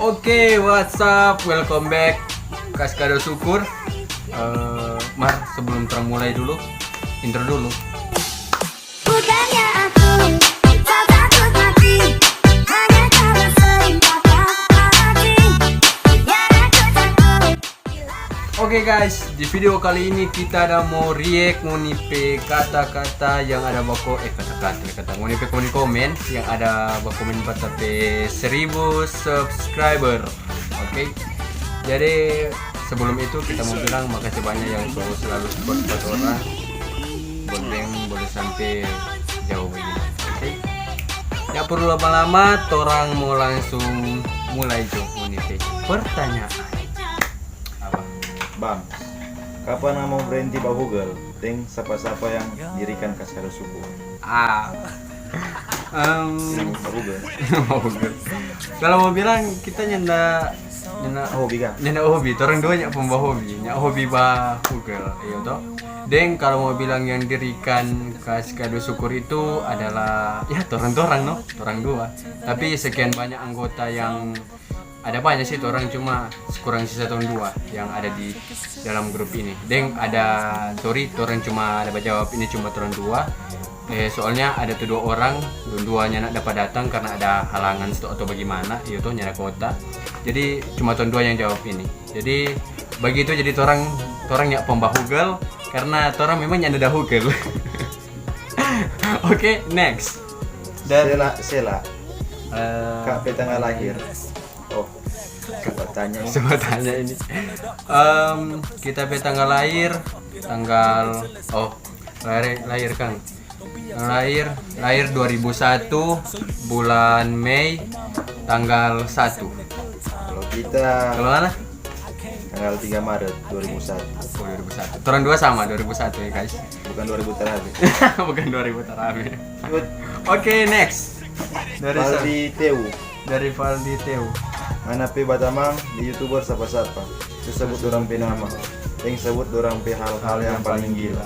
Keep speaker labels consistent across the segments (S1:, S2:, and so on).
S1: Oke, what's up? Welcome back. Kaskado Syukur. Mar, sebelum mulai dulu, intro dulu.
S2: Bukannya aku tak takut mati, hanya karena sering patah hati yang aku takut.
S1: Oke guys, di video kali ini kita ada mau react ngonipe kata-kata yang ada bako kata-kata ngonipe komen yang ada komen batape 1000 subscriber. Oke. Jadi sebelum itu kita mau bilang makasih banyak yang selalu support orang. Boleh sampai jauh begini. Oke. Ya perlu lama-lama, orang mau langsung mulai jo ngonipe pertanyaan.
S3: Bang, kapan mau berhenti bahugel? Ting siapa-siapa yang dirikan Kaskado Syukur? Bahugel.
S1: Kalau mau bilang kita nyenda
S3: Hobi kan?
S1: hobi, orang dua nyak pembawa hobi, nyak hobi bah Google, iya toh. Deng kalau mau bilang yang dirikan Kaskado Syukur itu adalah ya orang no, orang dua. Tapi sekian banyak anggota yang ada banyak sih orang cuma kurang sisa tahun dua yang ada di dalam grup ini. Deng ada orang cuma ada jawab ini cuma orang dua. Soalnya ada tuh dua orang, duanya nak dapat datang karena ada halangan atau bagaimana, itu nyara kota. Jadi cuma tahun dua yang jawab ini. Jadi begitu jadi orang yang pembahugel karena orang memang nyanda dahugel. Oke, next.
S3: Sela. Kak tanggal lahir. Oh, coba tanya
S1: ini. Kita tanggal lahir lahir Kang. Lahir 2001 bulan Mei tanggal 1.
S3: Kalau kita
S1: Kalau mana?
S3: tanggal 3 Maret 2001.
S1: Oh, 2001. Orang dua sama 2001 ya guys.
S3: Bukan 2000 terakhir.
S1: Bukan 2000 terakhir. Oke, next. Dari Valdi Teu.
S3: Mana pe batamang di YouTuber siapa-siapa. Disebut orang pe nama. Yang sebut orang pe hal-hal yang paling gila.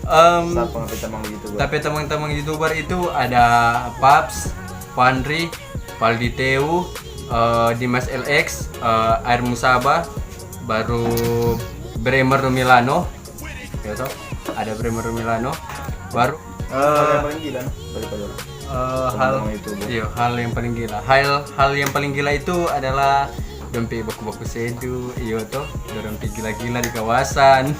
S3: Siapa ngapain tamang di YouTuber?
S1: Tapi teman-teman YouTuber itu ada Paps, Pandri, Valdi Teu, Dimas LX, Air Musaba, baru Bremer Milano. Ya toh? Ada Bremer Milano. Baru
S3: hal yang paling gila daripada orang.
S1: Hal yang paling gila. Hal yang paling gila itu adalah dompet baku-baku sedu, iyo toh, dompet gila-gila di kawasan.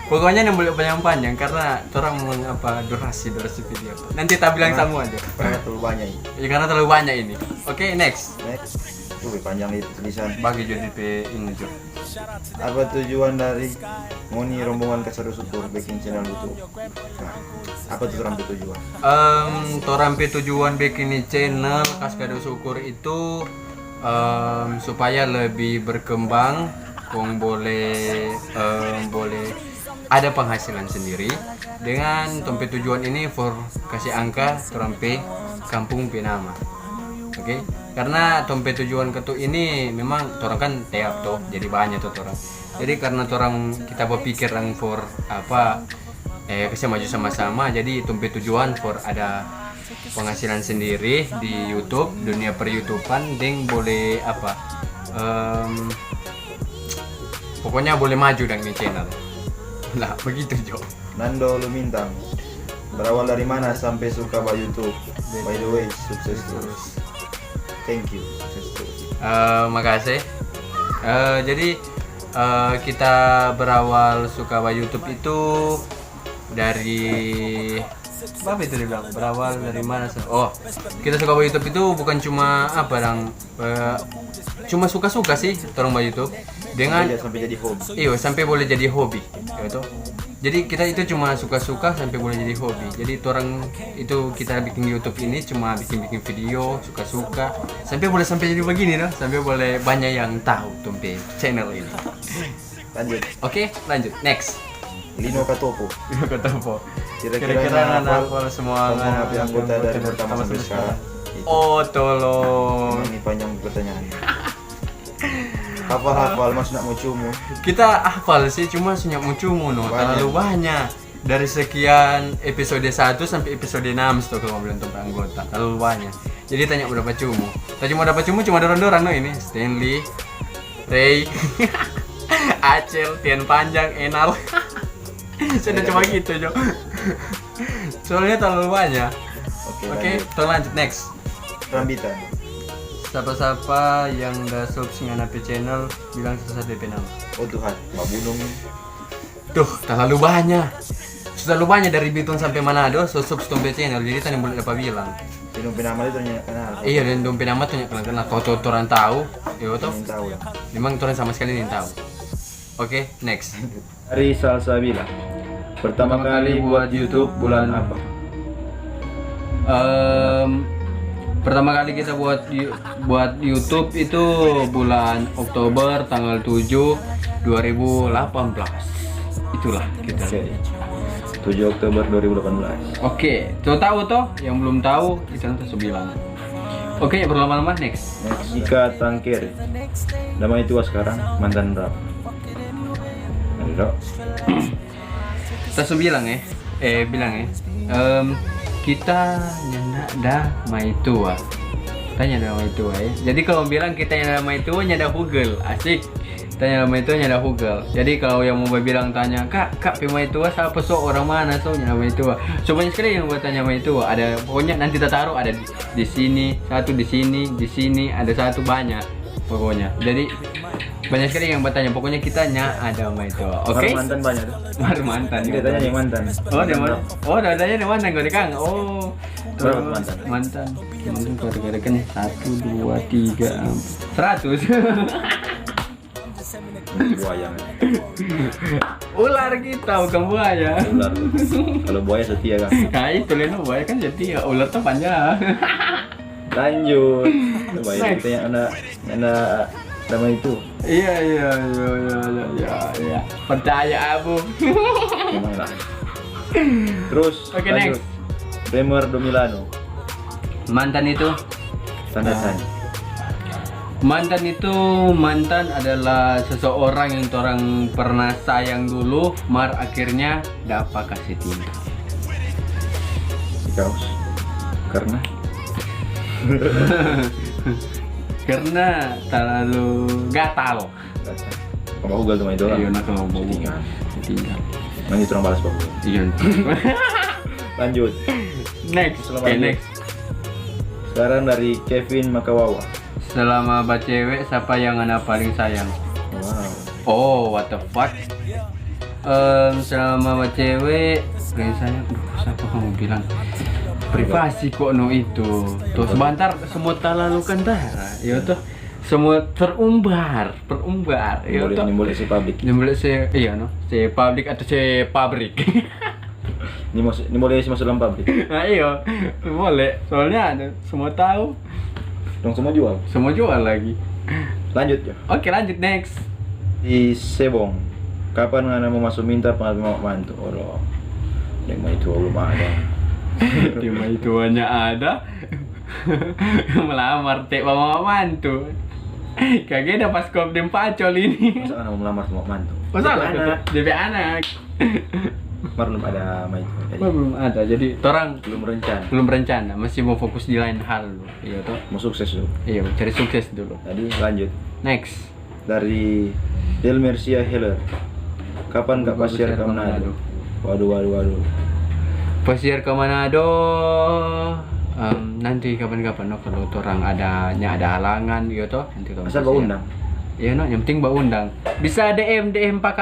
S1: Pokoknya yang boleh panjang-panjang karena orang durasi video. Nanti tak bilang semua aja.
S3: Karena terlalu banyak ini.
S1: Ya, karena terlalu banyak ini. Oke, next.
S3: Lebih panjang itu tulisan.
S1: Bagi jadi ini Jo.
S3: Apa tujuan dari ngoni rombongan Kaskado Syukur bikin channel YouTube? Nah, apa tuh orang tujuan?
S1: Tujuan bikin channel Kaskado Syukur itu supaya lebih berkembang, boleh ada penghasilan sendiri dengan tujuan ini for kasih angka terampe kampung Pinama. Oke, karena tujuan ketu ini memang orang kan tiap tuh jadi banyak tuh orang. Jadi karena orang kita berpikir for kasih maju sama-sama, jadi tujuan for ada penghasilan sendiri di YouTube, dunia per YouTubean, ding boleh pokoknya boleh maju dengan channel. Lah begitu Jo.
S3: Nando Lumintang, berawal dari mana sampai suka bah YouTube? By the way, sukses terus. Thank you. Sukses terus.
S1: Makasih. Jadi kita berawal suka bah YouTube itu dari apa itu dibilang berawal dari mana? Kita suka bah YouTube itu bukan cuma cuma suka-suka sih orang bah YouTube dengan
S3: sampai jadi hobi.
S1: Iya, sampai boleh jadi hobi, gitu. Jadi kita itu cuma suka-suka sampai boleh jadi hobi. Jadi orang itu kita bikin YouTube ini cuma bikin video suka-suka sampai jadi begini loh, sampai boleh banyak yang tahu tumpe channel ini.
S3: Lanjut.
S1: Oke, lanjut. Next.
S3: Lino Katopo.
S1: Kira-kira hafal semua
S3: anggota dari pertama sampai sekarang.
S1: Oh, tolong.
S3: Ini panjang pertanyaan. Hafal mas nak mau cumu.
S1: Kita hafal sih cuma senyap mucumu terlalu banyak. Dari sekian episode 1 sampai episode 6 kalau bilang tentang anggota terlalu banyak. Jadi tanya berapa cumu. Tanya mau dapat cumu cuma dorang-dorang no ini. Stanley, Ray, Acel, Tian Panjang, Enal. Sudah cuma gitu, Jo. Soalnya terlalu banyak. Oke, kita lanjut next.
S3: Rambitan.
S1: Siapa-siapa yang udah subscribe HP channel bilang satu-satu DP nama.
S3: Oh Tuhan, Mbak Bunung.
S1: Tuh, terlalu banyak. Sudah terlalu banyak dari Bitung sampai Manado, subscribe channel. Jadi tadi boleh dapat bilang.
S3: Pinung Pinama itu ternyata kenal.
S1: Iya, dan dompet nama tuh kenal. Kalau orang tahu, ya toh.
S3: Yang tahu ya.
S1: Memang orang sama sekali yang tahu. Oke, next.
S3: Dari Salsabila. Pertama kali buat YouTube bulan apa?
S1: Pertama kali kita buat YouTube itu bulan Oktober tanggal 7 2018. Itulah kita.
S3: Oke. 7 Oktober 2018.
S1: Oke, tuh tahu toh? Yang belum tahu itu nanti bilang. Oke, berlama-lama next.
S3: Ika Tangkir. Nama itu sekarang mantan berapa? Aduh.
S1: Kita bilang ya. Kita nyanda dah mai tua. Tanya dah mai tua ya. Jadi kalau bilang kita nyanda mai tua nyanda Google, asik. Tanya mai tua nyanda Google. Jadi kalau yang mau bilang tanya, "Kak, mai tua siapa orang mana nyanda mai tua?" So banyak sekali yang buat tanya mai tua. Ada pokoknya nanti kita taruh ada di sini, satu di sini, ada satu banyak pokoknya. Jadi banyak sekali yang bertanya, pokoknya kita ada mai tua. Oke?
S3: Mantan banyak tuh.
S1: Mantan.
S3: Dia tanya yang mantan.
S1: Oh, dia mana? Oh, udah tanya di mana gue Kang? Oh.
S3: Berapa mantan?
S1: Mantan kalau kan 1 2 3 100.
S3: Buaya.
S1: Ular kita bukan buaya.
S3: Ular. Kalau buaya setia kan.
S1: Nah, itu Leno buaya kan setia, ular tuh panjang.
S3: Lanjut. Buaya kita yang anak nama itu.
S1: Iya. Percaya Abu.
S3: Memang lah. Terus
S1: Oke,
S3: lanjut.
S1: next.
S3: Bremer Domilano.
S1: Mantan itu
S3: Tanda tanya.
S1: Mantan adalah seseorang yang orang pernah sayang dulu, akhirnya dapat kasih tinggal.
S3: Kaos. Karena
S1: Karena terlalu gatal.
S3: Kamu Google tuh main doang.
S1: Iya, nak kalau mau
S3: Tinggal.
S1: tinggal.
S3: Nanti turun balas bang.
S1: Iya.
S3: Lanjut.
S1: Next.
S3: Selamat
S1: Oke,
S3: lanjut.
S1: next.
S3: Sekarang dari Kevin Makawawa.
S1: Selama cewek siapa yang Anda paling sayang?
S3: Wow.
S1: Oh, what the fuck? Selama cewek paling sayang. Siapa kamu bilang? Privasi kok no itu. Tuh sebentar semua terlalu kentara. Ya tuh semua terumbar. Ya tuh.
S3: Boleh si publik.
S1: Ini boleh iya no, si publik atau si pabrik.
S3: Ini boleh si masuk dalam publik.
S1: Nah iya, boleh. Soalnya ada semua tahu,
S3: Dong semua jual
S1: lagi.
S3: Lanjut ya.
S1: Oke, lanjut next.
S3: Di Sebong. Kapan Anda mau masuk minta pengalaman mantu? Oh, yang mau itu belum ada.
S1: Di tuanya ada. Melamar cek mama mantu. Kagak ada pas kop dem pacol ini.
S3: Masa Anda mau melamar semua mantu?
S1: Masalah
S3: anak.
S1: DP anak.
S3: Belum ada ma itu. Jadi,
S1: Belum ada. Jadi orang
S3: belum rencana.
S1: rencana, masih mau fokus di lain hal dulu. Iya toh.
S3: Mau sukses dulu.
S1: Iya, cari sukses dulu.
S3: Tadi lanjut
S1: Next.
S3: dari Delmercia Heller. Kapan nggak pasiar ke Manado? Waduh.
S1: Pasiar ke Manado nanti kapan-kapan no, kalau orang ada halangan gitu toh nanti kalau
S3: Asal bawa undang.
S1: Iya no, yang penting bawa undang. Bisa DM Pak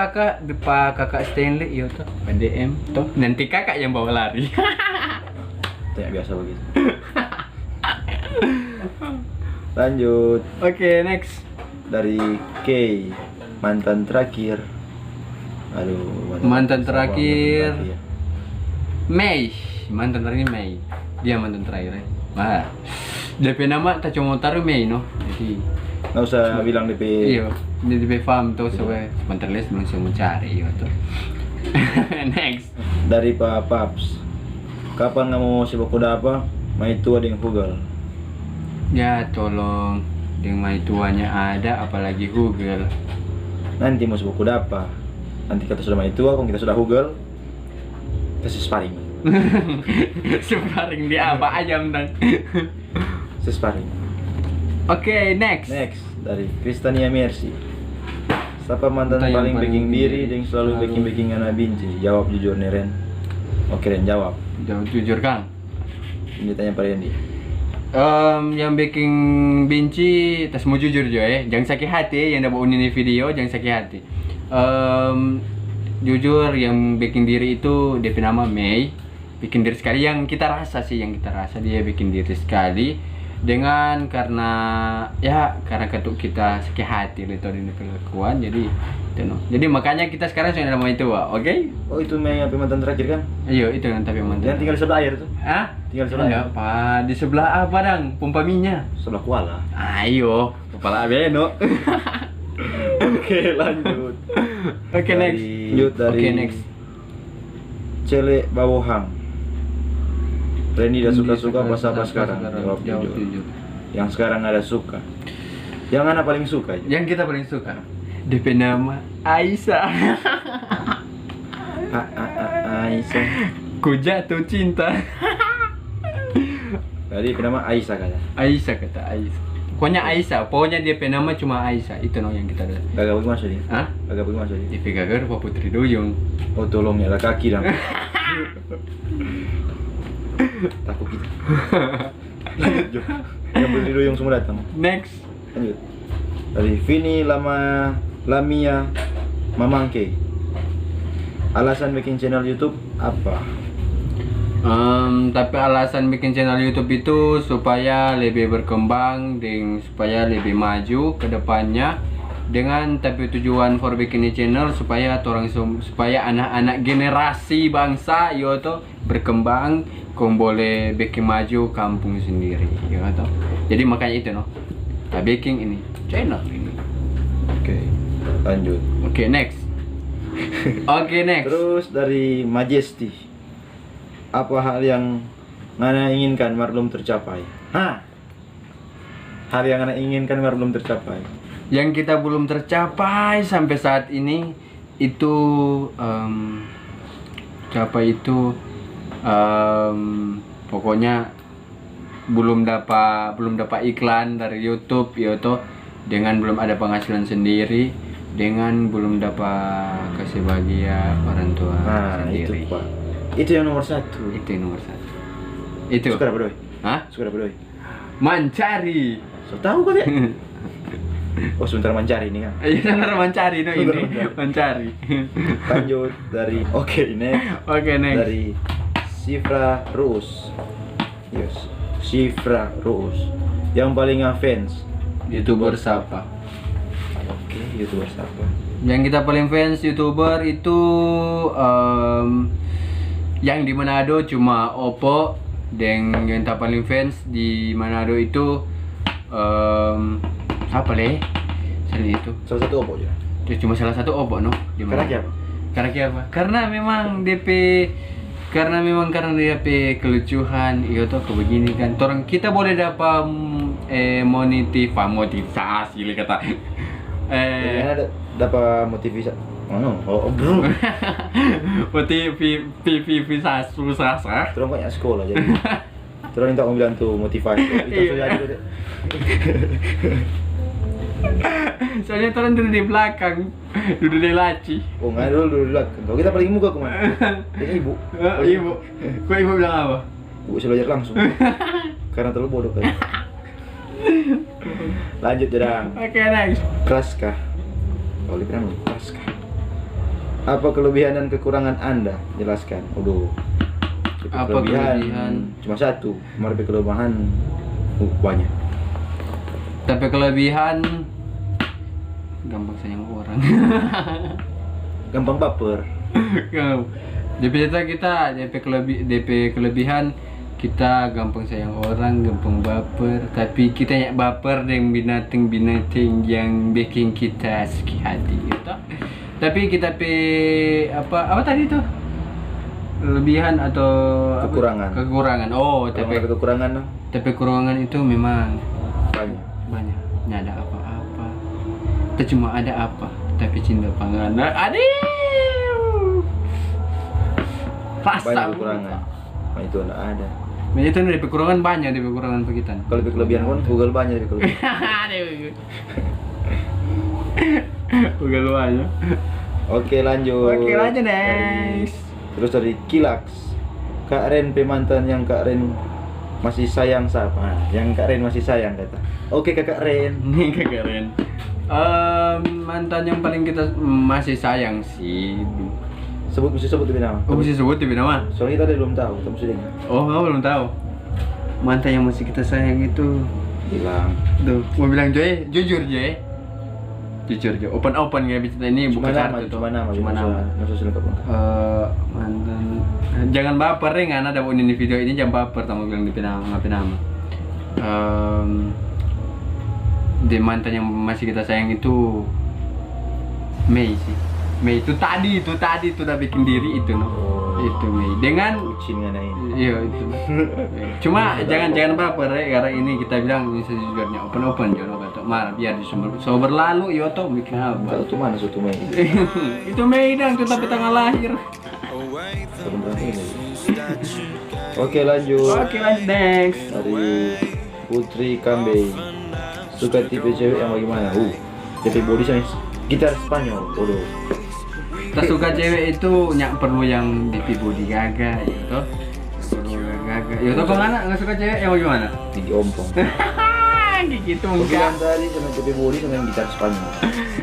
S1: Kakak Stanley iya toh. DM toh nanti kakak yang bawa lari.
S3: Tanya biasa begitu. Lanjut
S1: Oke, next.
S3: dari K, mantan terakhir. Aduh,
S1: Mantan terakhir.
S3: ya.
S1: Mei, mantan terakhir Mei. Dia mantan terakhir. Nah, DP nama tak cuma taruh Mei no. Jadi
S3: Nggak usah bilang DP.
S1: iya, di DP farm tuh sebagai sebentar les belum saya mau cari iya tuh. Next.
S3: Dari Pak Paps. Kapan kamu sibuk kuda apa? Main tua dengan Google.
S1: Ya tolong, dengan mai tuanya ada apalagi Google.
S3: Nanti mau sibuk kuda apa? Nanti kita sudah main tua, kalau kita sudah Google, kita sparring.
S1: Sparring di apa aja tentang.
S3: Sesparing.
S1: Oke, next.
S3: Next dari Kristania Mercy. Siapa mantan
S1: Mantan yang
S3: paling
S1: paling
S3: baking diri
S1: diri.
S3: dan selalu baking anak binci? Jawab jujur nih Ren. Oke Ren, jawab.
S1: Jawab jujur Kang.
S3: Ini tanya Pak Randy.
S1: Yang baking benci, tas mau jujur jo jangan sakit hati yang dapat unin video, jangan sakit hati. Jujur yang bikin diri itu DP nama Mei, bikin diri sekali yang kita rasa dia bikin diri sekali dengan karena ketuk kita sakit hati itu di kelakuan jadi itu no. Jadi makanya kita sekarang sudah nama itu, oke?
S3: Oh itu Mei apa mantan terakhir kan?
S1: Ayo itu yang tapi mantan.
S3: Yang tinggal di sebelah air tuh.
S1: Hah?
S3: Tinggal di sebelah air.
S1: Enggak, Pak. Di sebelah apa, Dang? Pompa minyak.
S3: Sebelah Kuala.
S1: Ayo, kepala Beno.
S3: Oke lanjut.
S1: Oke, next.
S3: Lanjut dari
S1: Oke, next.
S3: Cele Bawohang. Randy udah suka-suka pas apa sekarang?
S1: Jawab
S3: Jawab jujur.
S1: jujur.
S3: Yang sekarang ada suka. Yang mana paling suka?
S1: Yang kita paling suka. DP nama Aisyah.
S3: Aisyah.
S1: Ku jatuh cinta.
S3: Tadi nama Aisyah kata.
S1: Aisyah kata Aisyah. Pokoknya DP nama cuma Aisyah. Itu no yang kita ada.
S3: Gagak bagi maksudnya?
S1: Hah?
S3: Gagak bagi maksudnya?
S1: DP gagar Pak Putri Duyung.
S3: Oh tolong ya lah kaki dong. Takut kita. Lanjut Jo. Yang beli doyong semua datang.
S1: Next.
S3: Lanjut. Dari Vini Lamia Mamangke. Alasan bikin channel YouTube apa?
S1: Tapi alasan bikin channel YouTube itu supaya lebih berkembang dan supaya lebih maju ke depannya dengan tapi tujuan for bikin channel supaya supaya anak-anak generasi bangsa itu berkembang boleh bikin maju kampung sendiri ya toh. Jadi makanya itu no. Kita bikin ini channel ini.
S3: Oke. Lanjut.
S1: Oke, next. Oke, next.
S3: Terus dari Majesty. Apa hal yang Ngana inginkan mar belum tercapai? Hal yang Ngana inginkan mar belum tercapai.
S1: Yang kita belum tercapai sampai saat ini itu pokoknya belum dapat iklan dari YouTube dengan belum ada penghasilan sendiri, dengan belum dapat kasih bahagia orang tua sendiri.
S3: Itu Pak. Itu yang nomor satu.
S1: Itu yang nomor satu. Itu.
S3: Suka apa doi?
S1: Hah?
S3: Suka apa doi?
S1: Mencari.
S3: So tahu kok ya? Oh sebentar mencari ini kan.
S1: Iya, benar mencari no ini.
S3: Benar.
S1: Mencari.
S3: Lanjut dari
S1: Oke, next.
S3: Dari Sifra Ruus. Yes. Sifra Ruus. Yang paling ngefans
S1: YouTuber siapa?
S3: Oke, YouTuber siapa?
S1: Yang kita paling fans YouTuber itu yang di Manado cuma Oppo, dan yang tak paling fans di Manado itu apa leh? Selain itu.
S3: Salah satu Oppo aja.
S1: Itu cuma salah satu Oppo no. Di
S3: Karena
S1: Manado.
S3: apa?
S1: Karena memang karena DP kelucuan itu kebegini kan. Kita boleh dapat motivasi kata.
S3: Ada dapat motivasi. Bro.
S1: Motivasi susah.
S3: Terus banyak sekolah jadi. Terus minta mau bilang tuh motivasi. Itu saja dulu deh.
S1: Soalnya orang duduk di belakang, duduk di laci.
S3: Oh nggak dulu belakang. Kalau kita paling muka kemana? Ini ibu.
S1: Ibu. Kok ibu bilang apa?
S3: Ibu suruh belajar langsung. Karena terlalu bodoh kan. Lanjut Jadang.
S1: Oke, next.
S3: Kraska. Kalau dibilang Kraska. Apa kelebihan dan kekurangan Anda? Jelaskan. Aduh.
S1: Apa kelebihan?
S3: Cuma satu. Tapi kelemahan banyak.
S1: Tapi kelebihan gampang sayang orang.
S3: Gampang baper.
S1: DP kelebihan kita gampang sayang orang, gampang baper. Tapi kita yang baper dengan binatang-binatang yang bikin kita sakit hati gitu. Tapi kita apa tadi tuh? Kelebihan atau
S3: Kekurangan.
S1: Kekurangan. Oh, tapi
S3: kekurangan no?
S1: Tapi kekurangan itu memang
S3: Banyak.
S1: nggak ada apa-apa. Itu cuma ada apa? Tapi cinta panganan. Aduh. Rasa
S3: Banyak kekurangan. Nah itu enggak ada.
S1: itu di kekurangan banyak di kekurangan kita.
S3: Kalau lebih kelebihan pun Google banyak lebih kelebihan.
S1: Google banyak.
S3: Oke lanjut.
S1: Oke lanjut next.
S3: Terus dari Kilax, Kak Ren pemantan yang Kak Ren masih sayang siapa? Nah, yang Kak Ren masih sayang kata. Oke Kakak Ren.
S1: Nih Kakak Ren. Mantan yang paling kita masih sayang sih.
S3: Mesti sebut lebih nama.
S1: Oh bisa sebut lebih nama?
S3: Soalnya kita belum tahu, kita mesti dengar.
S1: Oh kamu belum tahu. Mantan yang masih kita sayang itu
S3: Bilang.
S1: tuh mau bilang Joy, jujur Joy. Jujur Joy. Open nggak bisa ini bukan kartu tuh.
S3: Cuma nama. Maksud selengkap.
S1: Mantan jangan baper ya nggak ada ini video ini jangan baper kamu bilang di nama. Di mantan yang masih kita sayang itu Mei sih. Mei itu tadi udah bikin diri itu no. Itu Mei dengan
S3: Kucing ini.
S1: iya itu. Cuma jangan baper ya karena ini kita bilang ini sejujurnya open jono kata marah biar so berlalu yo toh bikin apa.
S3: Tahu tuh mana suatu Mei?
S1: Itu Mei dan itu tapi tanggal lahir.
S3: Oke lanjut.
S1: Oke lanjut next.
S3: Dari Putri Kambe. Suka tipe cewek yang bagaimana? Tipe body sama gitar Spanyol. Waduh.
S1: Kita suka cewek itu perlu yang DP body gaga gitu. Perlu gaga. Ya toh kemana nggak suka cewek yang bagaimana?
S3: Tinggi ompong.
S1: Gitu
S3: Aku
S1: enggak.
S3: bilang tadi sama tipe body sama yang gitar Spanyol.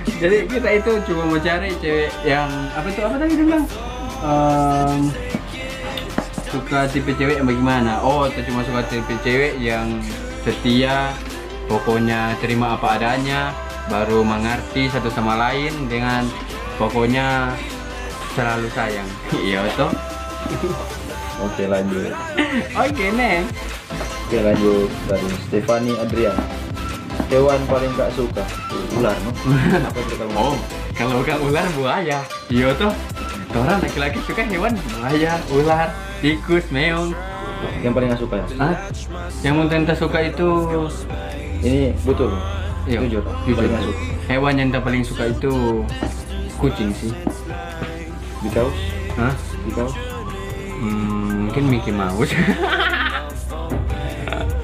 S1: Jadi kita itu cuma mau cari cewek yang apa tadi dia bilang? Suka tipe cewek yang bagaimana? Oh, kita cuma suka tipe cewek yang setia, pokoknya terima apa adanya, baru mengerti satu sama lain dengan pokoknya selalu sayang. Iya toh.
S3: Oke lanjut.
S1: Oke next.
S3: Oke lanjut dari Stefani Adrian. Hewan paling gak suka ular no? Apa itu kalau
S1: Oh, kalau bukan ular buaya. Iya toh. Orang laki-laki suka hewan buaya, ular, tikus, meong.
S3: yang paling gak suka ya?
S1: Hah? Yang mungkin tak suka itu
S3: Ini betul.
S1: iya,
S3: Jujur. Paling gak suka.
S1: Hewan yang tak paling suka itu kucing sih.
S3: Because?
S1: Hah?
S3: Because?
S1: Mungkin Mickey Mouse.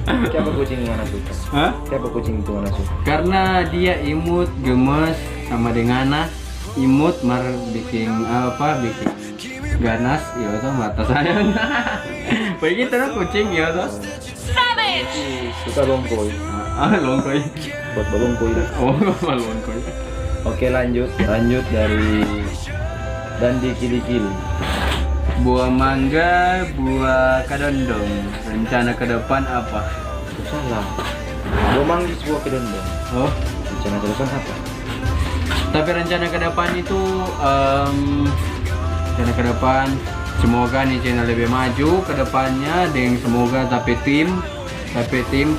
S3: Siapa kucing yang gak suka?
S1: Hah?
S3: Siapa kucing itu gak suka?
S1: Karena dia imut, gemes, sama dengan imut bikin ganas, ya itu mata sayang. Begitu lah kucing ya tuh.
S3: Suka longkoy.
S1: Longkoy.
S3: Buat balongkoy.
S1: Oh, longkoy.
S3: Oke lanjut dari Dandi Kili-Kili.
S1: Buah mangga, buah kadondong. Rencana ke depan apa?
S3: Salah. Gua manggis buah kedondong.
S1: Oh,
S3: Rencana ke depan apa?
S1: tapi rencana ke depan itu rencana ke depan semoga nih channel lebih maju ke depannya dengan semoga tapi tim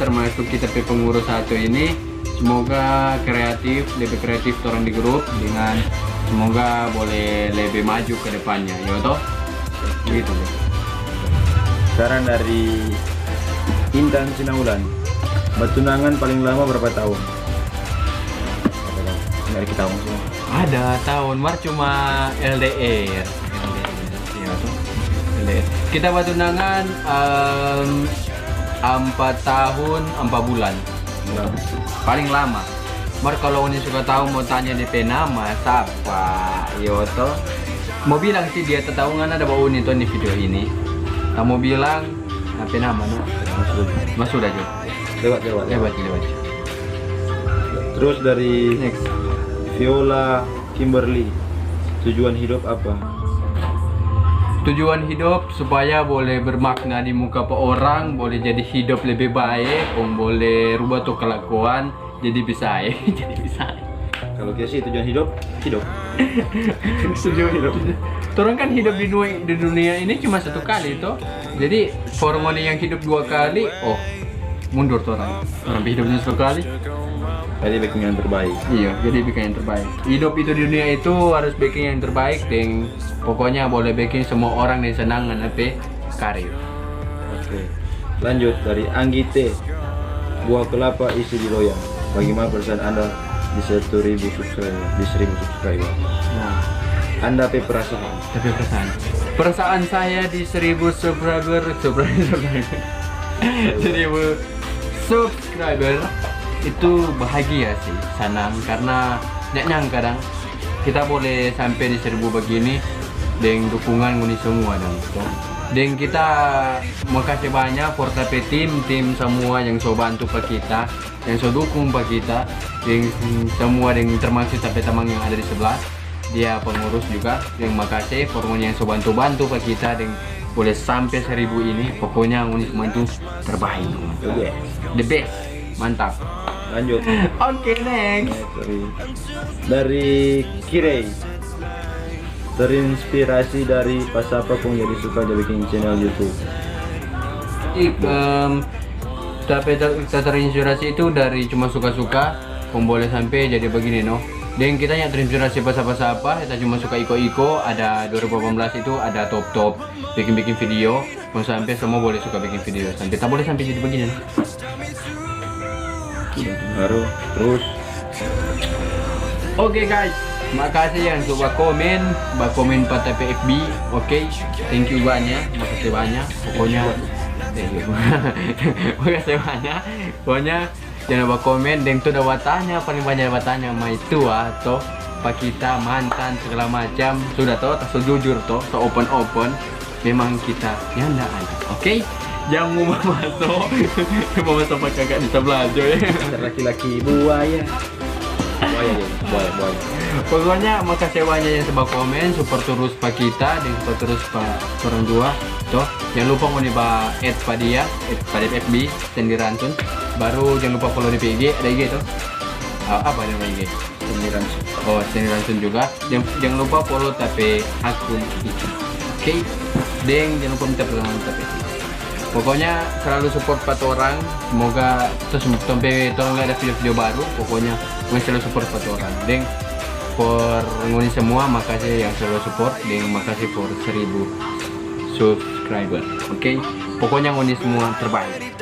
S1: termasuk kita pengurus satu ini semoga lebih kreatif orang di grup dengan semoga boleh lebih maju ke depannya ya toh gitu.
S3: Saran dari Intan Sinaulan. Bertunangan paling lama berapa tahun? Nggak kita tahu semua.
S1: Ada tahun mar cuma LDR ya tuh LDR. Kita bertunangan 4 tahun 4 bulan paling lama. Mar kalau ini suka tahu mau tanya DP nama siapa Yoto mau bilang sih dia tahu nggak ada bau itu di video ini kamu bilang apa nama no? Mas sudah juga lewat.
S3: Terus dari
S1: Next.
S3: Viola Kimberly. Tujuan hidup apa?
S1: Tujuan hidup supaya boleh bermakna di muka orang, boleh jadi hidup lebih baik, boleh rubah tuh kelakuan, jadi bisa
S3: Kalau kita sih tujuan hidup.
S1: Tujuan hidup. Orang kan hidup di dunia ini cuma satu kali toh. Jadi hormon yang hidup 2 kali, mundur tuh orang hidupnya 1 kali.
S3: Jadi bikin yang terbaik.
S1: Iya, jadi bikin yang terbaik. Hidup itu di dunia itu harus bikin yang terbaik, dan pokoknya boleh bikin semua orang yang senang dengan karir.
S3: Oke. Lanjut dari Anggi T. Buah kelapa isi di loyang. Bagaimana perasaan Anda di 1.000 subscriber?
S1: Nah,
S3: Anda perasaan?
S1: tapi perasaan saya di 1000 subscriber 1000 subscriber itu bahagia sih, senang karena nyang kadang kita boleh sampai di 1000 begini dengan dukungan nguni semua dan dan kita makasih banyak for tapi tim semua yang so bantu pak kita, yang so dukung pak kita, yang semua yang termasuk sampai teman yang ada di sebelah dia pengurus juga, yang makasih pokoknya yang so bantu pak kita dan boleh sampai 1000 ini pokoknya nguni semua itu terbaik, the best, mantap.
S3: Lanjut.
S1: Oke, next.
S3: Dari Kirei, terinspirasi dari pas apa pun jadi suka jadi bikin channel YouTube.
S1: Tapi terinspirasi itu dari cuma suka-suka, boleh sampai jadi begini no. Dan kita yang terinspirasi pas apa, kita cuma suka iko-iko. Ada 2018 itu ada top bikin video, mau sampai semua boleh suka bikin video. Sampai kita boleh sampai jadi begini. No?
S3: Baru terus.
S1: Oke guys, makasih yang coba komen pada FB. Oke, thank you banyak, makasih banyak. Pokoknya, makasih banyak. Pokoknya jangan lupa komen. Dan itu udah watanya paling banyak watanya sama itu atau pak kita mantan segala macam sudah tahu, tak sejujur toh, so open memang kita yang ada. Oke. Jangan mau masuk pakai kakak di sebelah aja ya.
S3: Laki-laki buaya. Buaya.
S1: Pokoknya makasih banyak yang sebab komen, support terus pak kita dan support terus pak orang dua. Toh, jangan lupa mau diba add pak dia, pada FB Sandy Rantun. Baru jangan lupa follow di PG, ada IG tuh. Apa namanya IG?
S3: Sandy Rantun.
S1: Oh, Sandy Rantun juga. Jangan lupa follow tapi akun itu. Oke. Dan jangan lupa minta pertolongan tapi pokoknya selalu support 4 orang, semoga terus sampai tolong ada video-video baru. Pokoknya selalu support 4 orang. Deng for ngoni semua, makasih yang selalu support, deng makasih for 1000 subscriber. Oke, pokoknya ngoni semua terbaik.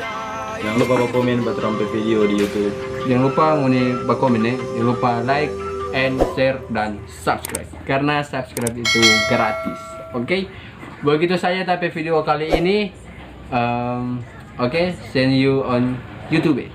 S3: Jangan lupa komen buat sampai video di YouTube.
S1: Jangan lupa ngoni komen ya. Jangan lupa like and share dan subscribe karena subscribe itu gratis. Oke, begitu saja tapi video kali ini. Okay, see you on YouTube.